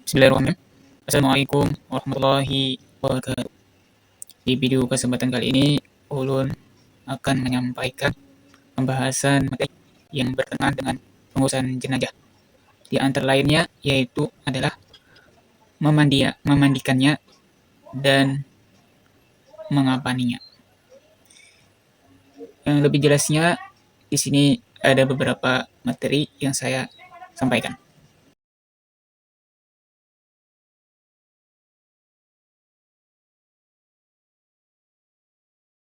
Bismillahirrahmanirrahim. Assalamualaikum warahmatullahi wabarakatuh. Di video kesempatan kali ini, Ulun akan menyampaikan pembahasan materi yang berkenaan dengan pengurusan jenazah. Di antara lainnya yaitu adalah memandikannya dan mengapaninya. Yang lebih jelasnya di sini ada beberapa materi yang saya sampaikan.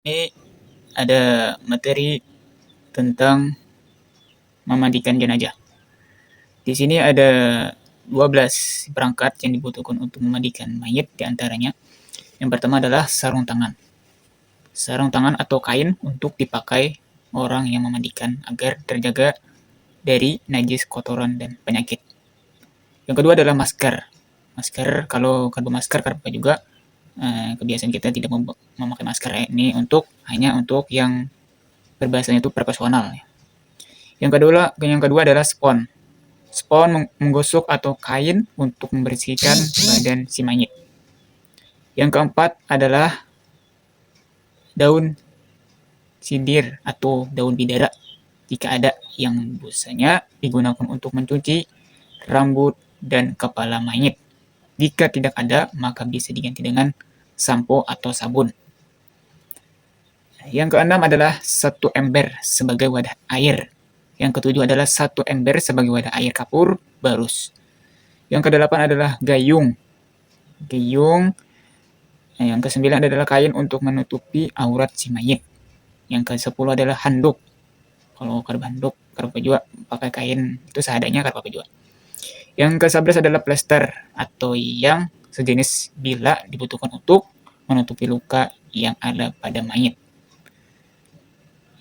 Ini ada materi tentang memandikan jenazah. Di sini ada 12 perangkat yang dibutuhkan untuk memandikan mayat, diantaranya yang pertama adalah sarung tangan. Sarung tangan atau kain untuk dipakai orang yang memandikan agar terjaga dari najis, kotoran, dan penyakit. Yang kedua adalah masker. Masker, kalau bermasker karena juga kebiasaan kita tidak memakai masker ini hanya untuk yang berbahasanya itu profesional. Yang kedua adalah spons. Spons menggosok atau kain untuk membersihkan badan si mayat. Yang keempat adalah daun sidir atau daun bidara jika ada, yang biasanya digunakan untuk mencuci rambut dan kepala mayat. Jika tidak ada, maka bisa diganti dengan sampo atau sabun. Yang keenam adalah satu ember sebagai wadah air. Yang ketujuh adalah satu ember sebagai wadah air kapur barus. Yang kedelapan adalah gayung. Yang kesembilan adalah kain untuk menutupi aurat si mayit. Yang ke-10 adalah handuk. Kalau handuk, juga pakai kain itu seadanya juga. Yang ke-11 adalah plester atau yang sejenis bila dibutuhkan untuk menutupi luka yang ada pada mayit.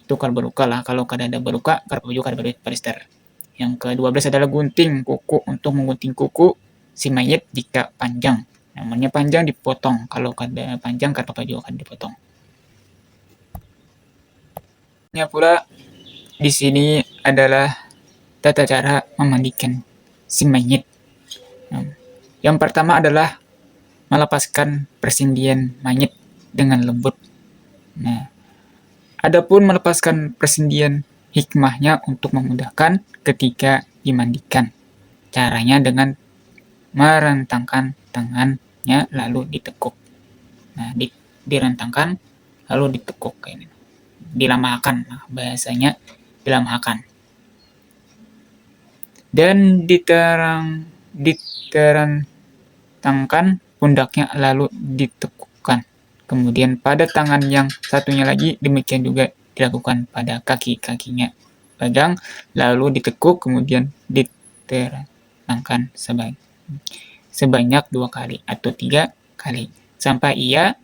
Itu kalau berluka lah, kalau kada ada berluka, juga ada plester. Yang ke-12 adalah gunting kuku untuk menggunting kuku si mayit jika panjang. Namanya panjang dipotong, kalau kada panjang juga akan dipotong. Pula di sini adalah tata cara memandikan si mayit. Yang pertama adalah melepaskan persendian mayit dengan lembut. Adapun melepaskan persendian, hikmahnya untuk memudahkan ketika dimandikan. Caranya dengan merentangkan tangannya lalu ditekuk. Direntangkan lalu ditekuk kayak ini. Dilamakan, bahasanya dilamakan. Dan diterentangkan pundaknya lalu ditekukkan. Kemudian pada tangan yang satunya lagi demikian juga dilakukan pada kaki-kakinya. Pegang lalu ditekuk, kemudian diterentangkan sebanyak 2 kali atau 3 kali sampai ia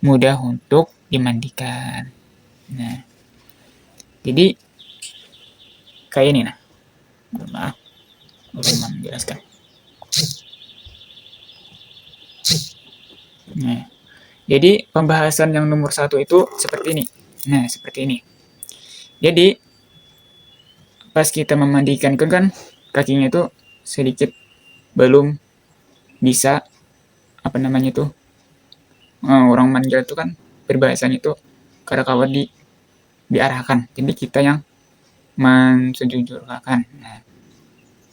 mudah untuk dimandikan. Jadi kayak ini maaf, belum menjelaskan. Jadi pembahasan yang nomor 1 itu seperti ini. Seperti ini. Jadi pas kita memandikan kan kakinya itu sedikit belum bisa orang manja itu kan berbahasanya itu kada kawan diarahkan. Jadi kita yang mensejujurkan.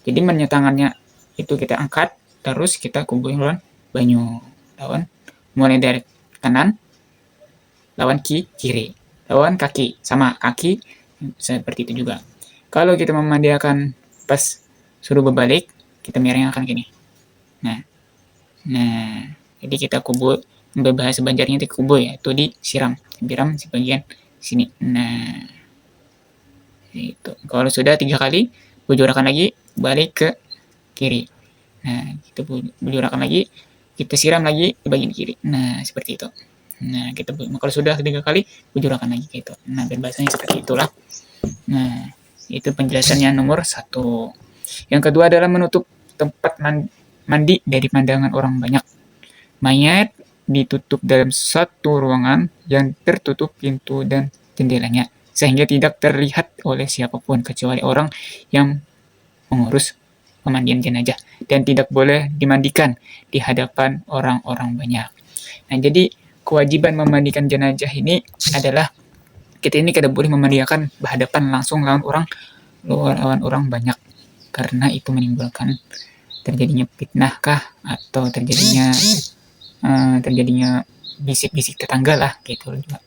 Jadi tangannya itu kita angkat, terus kita kumpulkan banyu lawan mulai dari kanan lawan kiri, lawan kaki, sama kaki seperti itu juga. Kalau kita memandikan pas suruh berbalik, kita miringkan gini. Jadi kita kubur, berbahasa Banjarnya itu kubur ya, itu disiram sebagian sini. Itu. Kalau sudah 3 kali, bujurakan lagi, balik ke kiri. Kita bujurakan lagi, kita siram lagi di bagian kiri. Seperti itu. Kalau sudah 3 kali, bujurakan lagi gitu. Berbahasanya seperti itulah. Itu penjelasannya nomor 1. Yang kedua adalah menutup tempat mandi dari pandangan orang banyak. Mayat ditutup dalam satu ruangan yang tertutup pintu dan jendelanya, sehingga tidak terlihat oleh siapapun kecuali orang yang mengurus pemandian jenazah dan tidak boleh dimandikan di hadapan orang-orang banyak. Nah, jadi kewajiban memandikan jenazah ini adalah kita ini tidak boleh memandikan berhadapan langsung lawan orang banyak, karena itu menimbulkan terjadinya fitnah kah atau terjadinya bisik-bisik tetangga lah gitu juga.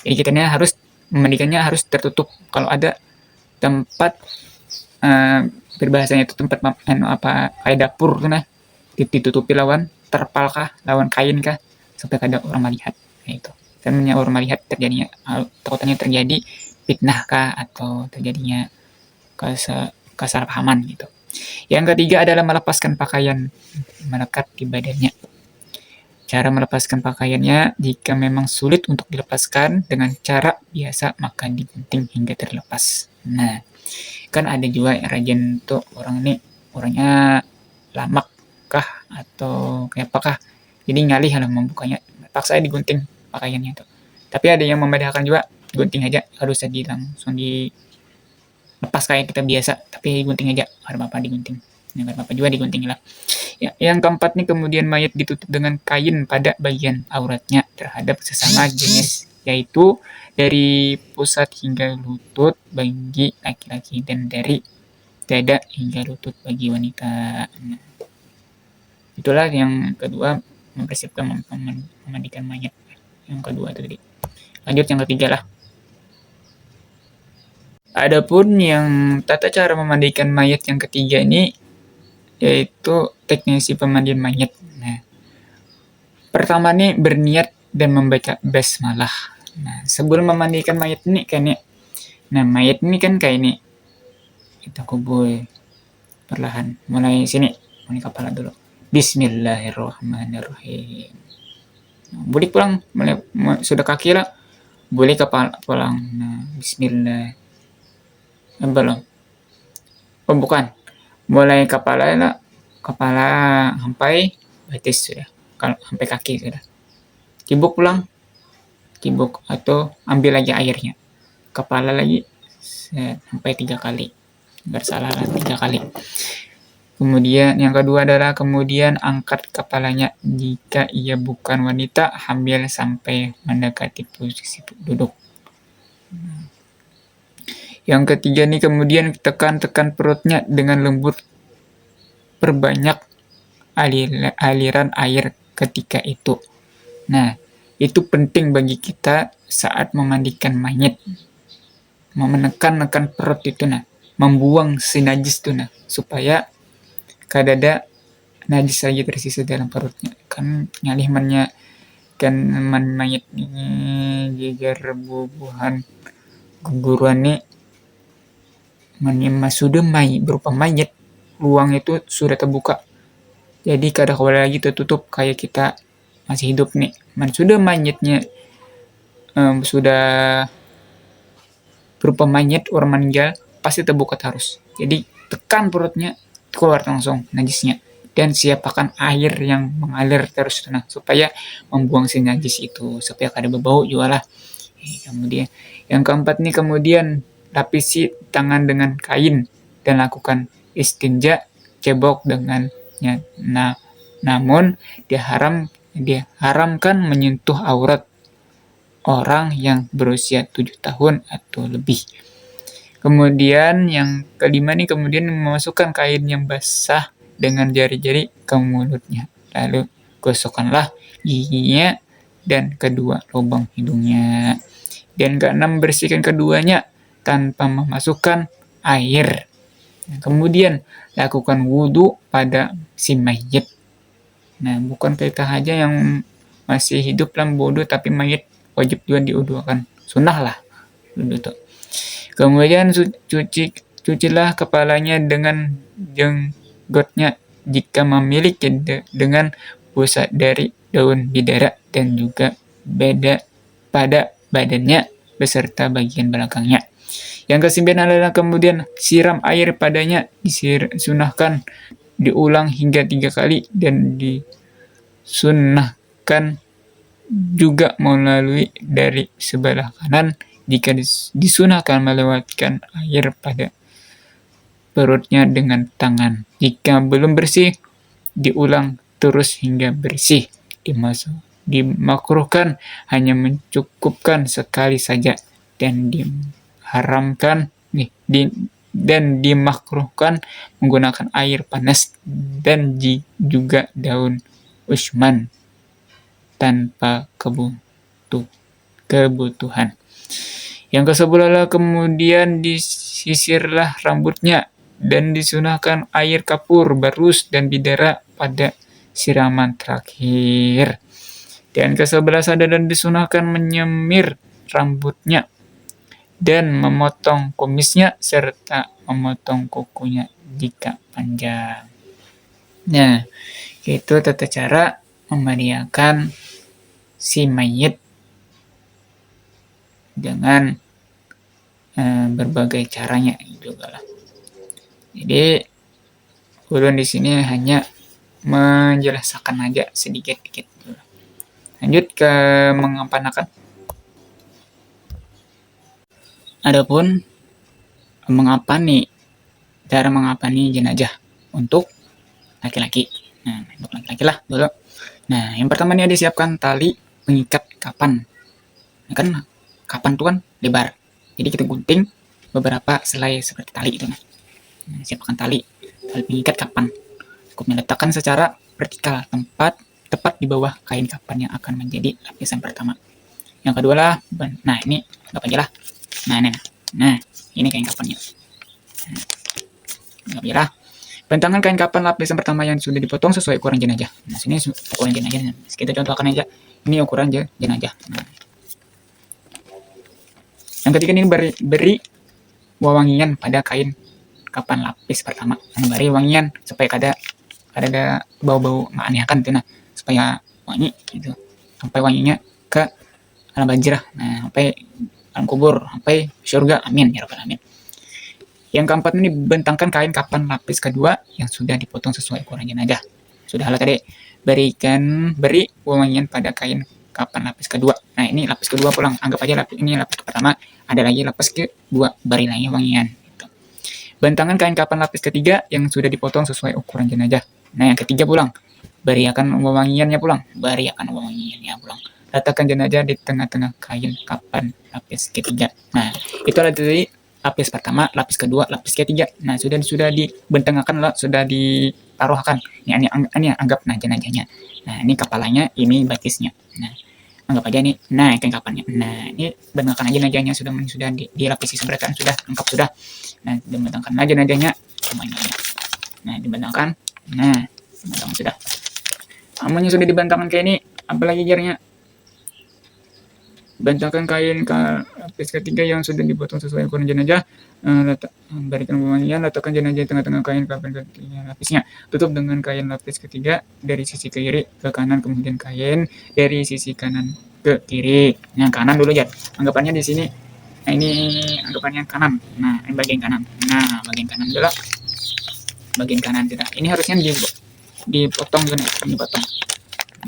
Jadi kita harus memandikannya harus tertutup. Kalau ada tempat berbahasanya itu tempat kayak dapur tuh nah ditutupi lawan terpal kah, lawan kain kah, supaya kada orang melihat. Itu karena orang melihat terjadinya takutnya terjadi fitnah kah atau terjadinya kesalahpahaman gitu. Yang ketiga adalah melepaskan pakaian melekat di badannya. Cara melepaskan pakaiannya, jika memang sulit untuk dilepaskan dengan cara biasa, maka digunting hingga terlepas. Nah, kan ada juga yang rajin tuh orang ini, orangnya lamak kah atau kayak apakah, jadi ngalih lah membukanya, paksa digunting pakaiannya tuh. Tapi ada yang membedakan juga, gunting aja, harus langsung dilepas kayak kita biasa, tapi gunting aja, harus apa digunting. Yang apa juga digunting lah. Ya, yang keempat nih, kemudian mayat ditutup dengan kain pada bagian auratnya terhadap sesama jenis, yaitu dari pusat hingga lutut bagi laki-laki dan dari dada hingga lutut bagi wanita. Nah, itulah yang kedua, mempersiapkan memandikan mayat. Yang kedua itu tadi. Lanjut yang ketiga lah. Adapun yang tata cara memandikan mayat yang ketiga ini yaitu teknisi pemandian mayat. Nah, pertama nih berniat dan membaca basmalah. Nah, sebelum memandikan mayat ini kayak nah mayat ini kan kayak ini, kita kubur perlahan, mulai sini, mulai kepala dulu. Bismillahirrahmanirrahim. Nah, boleh pulang, sudah kaki lah, boleh kepala pulang. Nah, Bismillah. Belum. Oh bukan. Mulai kepala sampai betis sudah, kalau sampai kaki sudah. Cibuk pulang, cibuk atau ambil lagi airnya. Kepala lagi sampai 3 kali. Bersalah 3 kali. Kemudian yang kedua adalah kemudian angkat kepalanya jika ia bukan wanita hamil sampai mendekati posisi duduk. Yang ketiga nih kemudian tekan-tekan perutnya dengan lembut, perbanyak aliran air ketika itu. Nah, itu penting bagi kita saat memandikan mayat. Menekan-nekan perut itu nah, membuang si najis itu nah, supaya kada ada najis lagi tersisa dalam perutnya. Kan nyalih kan mayat ini jejar bubuhan guguran nih sudah berupa mayat, ruang itu sudah terbuka, jadi kada kembali lagi tertutup kayak kita masih hidup nih. Sudah mayatnya sudah berupa mayat orang meninggal, pasti terbuka terus. Jadi tekan perutnya, keluar langsung najisnya, dan siapkan air yang mengalir terus supaya membuang si najis itu, supaya kada berbau juga lah. Kemudian yang keempat nih kemudian lapisi tangan dengan kain dan lakukan istinja, cebok dengannya. Nah, namun diharamkan menyentuh aurat orang yang berusia 7 tahun atau lebih. Kemudian yang kelima nih kemudian memasukkan kain yang basah dengan jari-jari ke mulutnya. Lalu gosokkanlah giginya dan kedua lubang hidungnya. Dan keenam, bersihkan keduanya tanpa memasukkan air. Nah, kemudian lakukan wudhu pada si mayit. Nah, bukan kita aja yang masih hidup dalam wudhu, tapi mayit wajib juga diwudhukan. Sunnah lah wudhu. Kemudian cucilah kepalanya dengan jenggotnya jika memiliki dengan busa dari daun bidara dan juga pada badannya beserta bagian belakangnya. Yang kesembilan adalah kemudian siram air padanya, disunahkan diulang hingga 3 kali dan disunahkan juga melalui dari sebelah kanan jika disunahkan melewatkan air pada perutnya dengan tangan. Jika belum bersih, diulang terus hingga bersih. Dimakruhkan hanya mencukupkan sekali saja dan dimakruhkan menggunakan air panas dan juga daun usman tanpa kebutuhan. Yang ke-11, kemudian disisirlah rambutnya dan disunahkan air kapur, barus, dan bidara pada siraman terakhir. Dan ke-11 adalah disunahkan menyemir rambutnya dan memotong kumisnya serta memotong kukunya jika panjang. Nah, itu tata cara memandikan si mayit dengan berbagai caranya juga lah. Jadi ulun di sini hanya menjelaskan aja sedikit-sedikit. Lanjut ke mengampanakan. Adapun cara mengapani jenazah untuk laki-laki. Nah, untuk laki-laki lah dulu. Nah, yang pertama ini disiapkan tali pengikat kapan. Nah, kan kapan itu kan lebar. Jadi kita gunting beberapa selai seperti tali itu. Nah, siapkan tali pengikat kapan. Cukup meletakkan secara vertikal tepat di bawah kain kapan yang akan menjadi lapisan pertama. Yang kedua lah, nah ini anggap aja lah. Nah, ini kain kapannya. Anggap aja lah. Bentangkan kain kapan lapisan pertama yang sudah dipotong sesuai ukuran jenazah. Nah, sini ukuran jenazah. Kita contohkan aja. Ini ukuran jenazah. Nah. Yang ketiga ini beri wewangian pada kain kapan lapis pertama. Nah, beri wangian supaya ada bau-bau mengenakan tuh, nah, supaya wangi gitu. Sampai wanginya ke alam banjir. Nah, sampai alam kubur, sampai surga. Amin ya rabbal alamin. Yang keempat ini bentangkan kain kapan lapis kedua yang sudah dipotong sesuai ukuran jenazah. Sudahlah tadi beri wewangian pada kain kapan lapis kedua. Nah, ini lapis kedua pulang. Anggap aja ini lapis pertama, ada lagi lapis kedua, beri lagi wangian. Gitu. Bentangkan kain kapan lapis ketiga yang sudah dipotong sesuai ukuran jenazah. Nah, yang ketiga pulang. Berikan wewangiannya pulang. Letakkan jenazah di tengah-tengah kain kapan lapis ketiga. Nah, itu adalah dari lapis pertama, lapis kedua, lapis ketiga. Nah, sudah dibentangkan lah, sudah ditaruhkan. Ini anggap jenazahnya. Nah, ini kepalanya, ini batisnya. Nah, anggap aja nih. Nah, kain kapannya. Nah, ini bentangkan aja jenazahnya sudah dilapisi sembratan, sudah lengkap sudah. Nah, dibentangkan aja jenazahnya semuanya. Nah, dibentangkan. Nah, dibentangkan sudah. Amannya sudah dibentangkan kayak ini, apalagi jarnya. Bentangkan kain lapis ketiga yang sudah dipotong sesuai ukuran jenazah. Berikan wewangian, letakkan jenazah di tengah-tengah kain kapan ketiga lapisnya. Tutup dengan kain lapis ketiga dari sisi kiri ke kanan, kemudian kain dari sisi kanan ke kiri. Yang kanan dulu ya. Anggapannya di sini. Nah, ini anggapannya kanan. Nah, ini bagian kanan. Nah, bagian kanan dulu. Bagian kanan tidak. Ini harusnya dipotong kan ya, dipotong.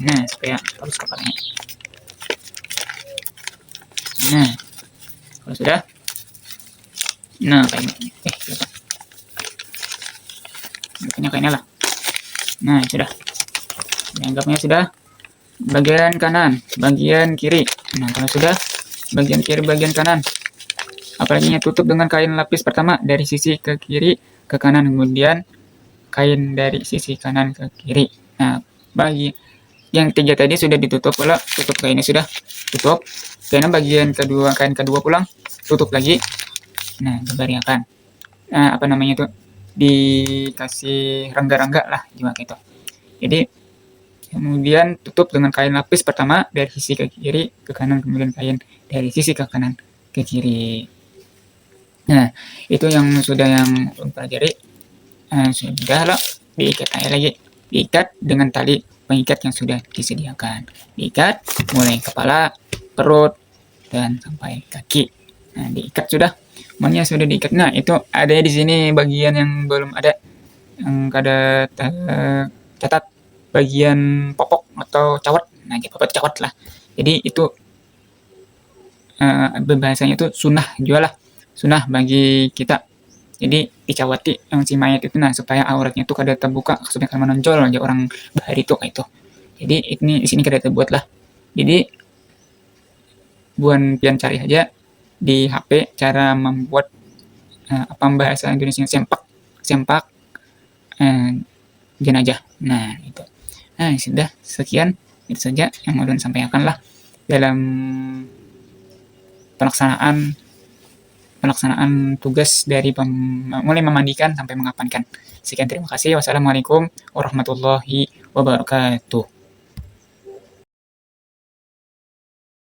Nah, supaya harus kepalanya. Nah, kalau sudah, nah kainnya lah. Nah, sudah. Dianggapnya sudah. Bagian kanan, bagian kiri. Nah, kalau sudah, bagian kiri, bagian kanan. Apalagi tutup dengan kain lapis pertama dari sisi ke kiri ke kanan, kemudian kain dari sisi kanan ke kiri. Nah, bagi yang tiga tadi sudah ditutup pula, tutup kainnya sudah tutup. Karena bagian kedua, kain kedua pulang, tutup lagi. Nah, diberikan. Nah, dikasih rangga-rangga lah juga gitu. Jadi, kemudian tutup dengan kain lapis pertama dari sisi ke kiri ke kanan, kemudian kain dari sisi ke kanan ke kiri. Nah, itu yang pelajari. Sudah lah, diikat lagi. Diikat dengan tali pengikat yang sudah disediakan. Diikat mulai kepala, perut, dan sampai kaki. Nah, diikat sudah. Semuanya sudah diikat. Nah, itu ada di sini bagian yang belum ada. Yang ada catat bagian popok atau cawat. Nah, popok cawat lah. Jadi itu bahasanya itu sunnah juga lah. Sunnah bagi kita Jadi dicawati si mayat itu supaya auratnya itu kada terbuka supaya kada menonjol aja orang bahari itu itu. Jadi ini di sini kada terbuat lah. Jadi buan pian cari aja di HP cara membuat apa bahasa Indonesia sempak sempak jenazah. Nah, itu. Nah, sudah sekian itu saja yang mau sampaikan lah dalam pelaksanaan tugas dari mulai memandikan sampai mengapankan. Sekian, terima kasih. Wassalamualaikum warahmatullahi wabarakatuh.